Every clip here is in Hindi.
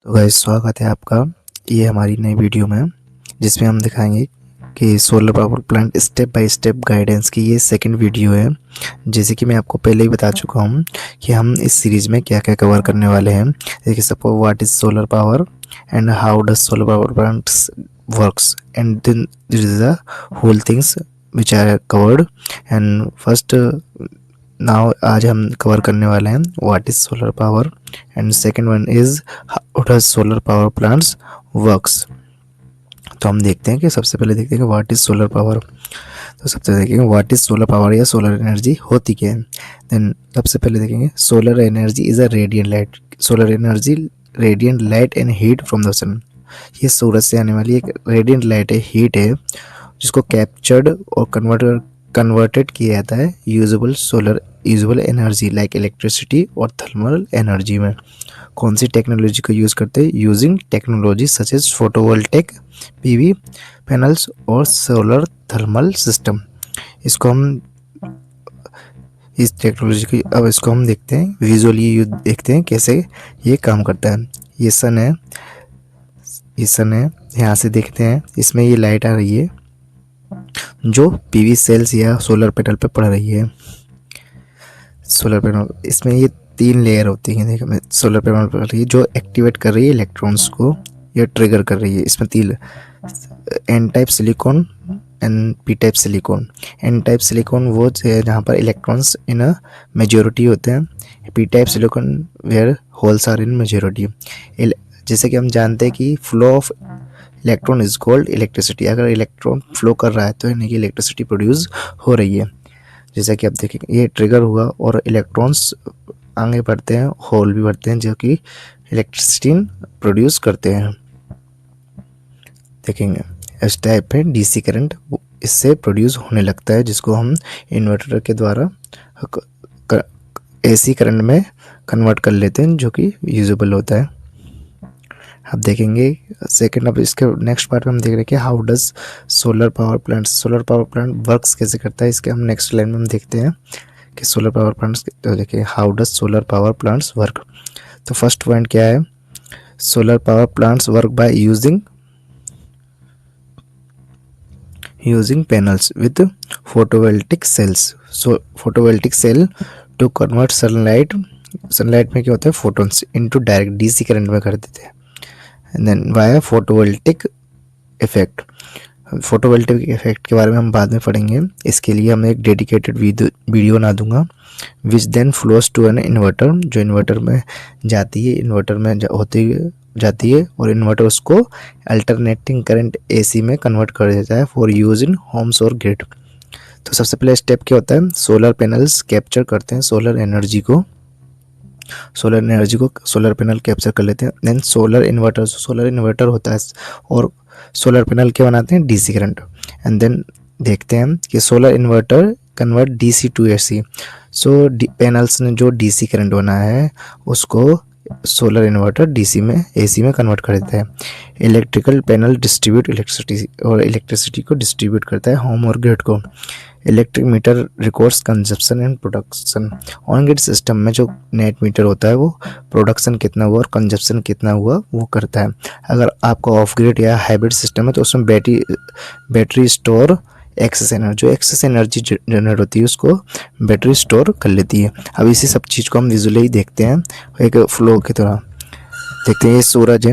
तो गाइस स्वागत है आपका ये हमारी नई वीडियो में, जिसमें हम दिखाएंगे कि solar power plant step by step guidance की ये सेकंड वीडियो है। जैसे कि मैं आपको पहले ही बता चुका हूँ कि हम इस सीरीज़ में क्या क्या कवर करने वाले हैं। जैसे suppose what is solar power and how does solar power plants works and then this is the whole things which are covered. And first now आज हम कवर करने वाले हैं what is solar power and second one is how does solar power plants works. तो हम देखते हैं कि सबसे पहले देखते हैं कि व्हाट इज़ सोलर पावर। तो सबसे पहले देखेंगे व्हाट इज़ सोलर पावर या सोलर एनर्जी होती क्या है। देन सबसे पहले देखेंगे solar energy is a radiant light. Solar energy radiant light and heat from the sun. ये सूरज से आने वाली एक रेडियंट लाइट है, हीट है, जिसको कैप्चर्ड और कन्वर्टेड किया जाता है यूजेबल एनर्जी लाइक इलेक्ट्रिसिटी और थर्मल एनर्जी में। कौन सी टेक्नोलॉजी को यूज़ करते हैं? Using technology such as photovoltaic, PV panels और सोलर थर्मल सिस्टम। इसको हम इस टेक्नोलॉजी की अब इसको हम देखते हैं विजुअली, देखते हैं कैसे ये काम करता है। ये सन है, यहाँ से देखते हैं इसमें ये लाइट आ रही है जो पीवी सेल्स या सोलर पैनल पे पड़ रही है। सोलर पैनल इसमें ये 3 लेयर होती हैं। देखो सोलर पैनल पर रही है जो एक्टिवेट कर रही है इलेक्ट्रॉन्स को या ट्रिगर कर रही है। इसमें 3 n type silicon and p type silicon. N type silicon वो है जहाँ पर इलेक्ट्रॉन्स इन अ मेजोरिटी होते हैं। P type silicon where holes are in majority. जैसे कि हम जानते हैं कि flow of electron is called electricity. अगर इलेक्ट्रॉन फ्लो कर रहा है तो यानी कि इलेक्ट्रिसिटी प्रोड्यूस हो रही है। जैसा कि आप देखेंगे ये ट्रिगर हुआ और इलेक्ट्रॉन्स आगे बढ़ते हैं, होल भी बढ़ते हैं जो कि इलेक्ट्रिसिटी प्रोड्यूस करते हैं। देखेंगे इस टाइप में डीसी करंट इससे प्रोड्यूस होने लगता है, जिसको हम इन्वर्टर के द्वारा एसी करंट में कन्वर्ट कर लेते हैं, जो कि यूजेबल होता है। अब देखेंगे सेकंड, अब इसके नेक्स्ट पार्ट में हम देख रहे हैं कि how does solar power plant works कैसे करता है। इसके हम नेक्स्ट लाइन में हम देखते हैं कि सोलर पावर प्लांट्स, तो देखिए how does solar power plants work. तो फर्स्ट पॉइंट क्या है, solar power plants work by using panels with photovoltaic cells. So photovoltaic cell to convert sunlight में क्या होता है photons into direct DC current में कर देते हैं। And then via photovoltaic effect. Photovoltaic effect के बारे में हम बाद में पढ़ेंगे। इसके लिए हम एक डेडिकेटेड वीडियो बना दूंगा which then flows to an inverter, जो इन्वर्टर में जाती है, इन्वर्टर में जाती है और इन्वर्टर उसको अल्टरनेटिंग करंट एसी में कन्वर्ट कर देता है फॉर यूज इन होम्स और ग्रिड। तो सबसे पहले स्टेप क्या होता है, सोलर पैनल्स कैप्चर करते हैं सोलर एनर्जी को सोलर पैनल कैप्चर कर लेते हैं। देन सोलर इन्वर्टर होता है और सोलर पैनल क्या बनाते हैं, डीसी करंट। एंड देन देखते हैं कि solar inverter convert DC to AC. So panels ने जो डीसी करंट बनाया है उसको सोलर इन्वर्टर डीसी में एसी में कन्वर्ट कर देता है। इलेक्ट्रिकल पैनल डिस्ट्रीब्यूट इलेक्ट्रिसिटी को डिस्ट्रीब्यूट करता है होम और ग्रिड को। Electric meter records consumption and production. On grid system में जो नेट मीटर होता है वो प्रोडक्शन कितना हुआ और कंजप्शन कितना हुआ वो करता है। अगर आपका ऑफ ग्रिड या हाइब्रिड सिस्टम है तो उसमें battery store excess energy generate होती है उसको बैटरी स्टोर कर लेती है। अब इसी सब चीज़ को हम विजुअली देखते हैं एक फ्लो की तरह। देखते हैं ये सूरज है,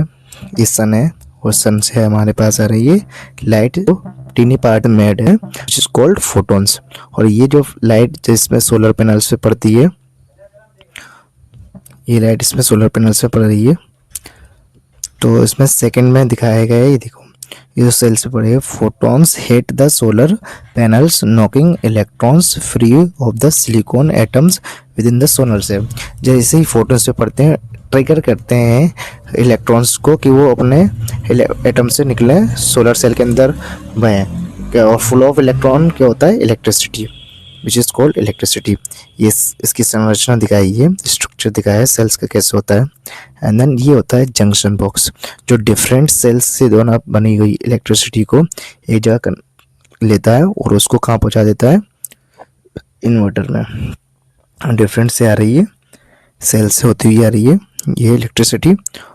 ये सन है और सन से हमारे पास आ रही है लाइट जो टीनी पार्ट मेड है विच इज कॉल्ड फोटॉन्स। और ये जो लाइट जिसमें सोलर पैनल्स पे पड़ती है, ये लाइट इसमें सोलर पैनल्स पे पड़ रही है। तो इसमें सेकंड में दिखाया गया है, ये देखो ये जो सेल्स पे पड़े हैं photons hit the solar panels knocking electrons free of the silicon atoms within the solar cell. जैसे ही फोटॉन्स पे पड़ते हैं ट्रिगर करते हैं इलेक्ट्रॉन्स को कि वो अपने एटम से निकले सोलर सेल के अंदर बहें। और फ्लो ऑफ इलेक्ट्रॉन क्या होता है, electricity which is called electricity. ये इसकी संरचना दिखाई है, स्ट्रक्चर दिखाया है सेल्स का कैसे होता है। एंड देन ये होता है जंक्शन बॉक्स, जो डिफरेंट सेल्स से दोनों बनी गई इलेक्ट्रिसिटी को एक जगह लेता है और उसको कहाँ पहुँचा देता है, इन्वर्टर में। डिफरेंट से आ रही है, सेल से होती हुई आ रही है ये इलेक्ट्रिसिटी,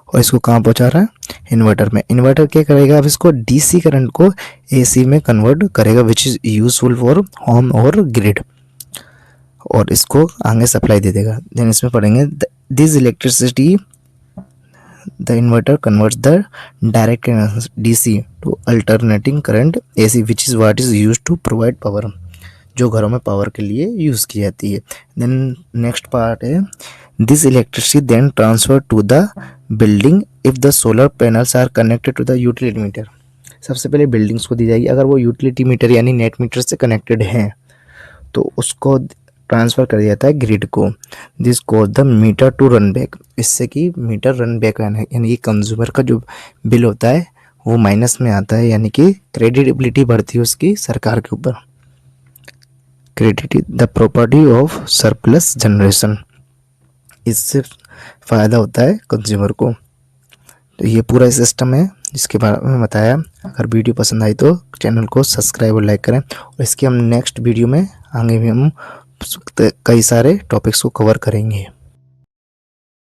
और इसको कहाँ पहुंचा रहा है, इन्वर्टर में। इन्वर्टर क्या करेगा, अब इसको डीसी करंट को एसी में कन्वर्ट करेगा, which is useful for home और ग्रिड, और इसको आगे सप्लाई दे देगा। देन इसमें पढ़ेंगे this electricity the inverter converts the direct DC to alternating current AC which is what is use to provide power, जो घरों में पावर के लिए यूज़ की जाती है। देन नेक्स्ट पार्ट है this electricity then transfer to the building if the solar panels are connected to the utility meter. सबसे पहले बिल्डिंग्स को दी जाएगी, अगर वो यूटिलिटी मीटर यानी नेट मीटर से कनेक्टेड हैं तो उसको ट्रांसफ़र कर दिया जाता है ग्रिड को। This cause the meter to run back, इससे कि मीटर रन बैक यानी कि कंज्यूमर का जो बिल होता है वो माइनस में आता है, यानी कि क्रेडिटेबिलिटी बढ़ती है उसकी सरकार के ऊपर। Credit the property of surplus generation, इससे फ़ायदा होता है कंज्यूमर को। तो ये पूरा सिस्टम है जिसके बारे में बताया। अगर वीडियो पसंद आई तो चैनल को सब्सक्राइब और लाइक करें, और इसके हम नेक्स्ट वीडियो में आगे भी हम कई सारे टॉपिक्स को कवर करेंगे।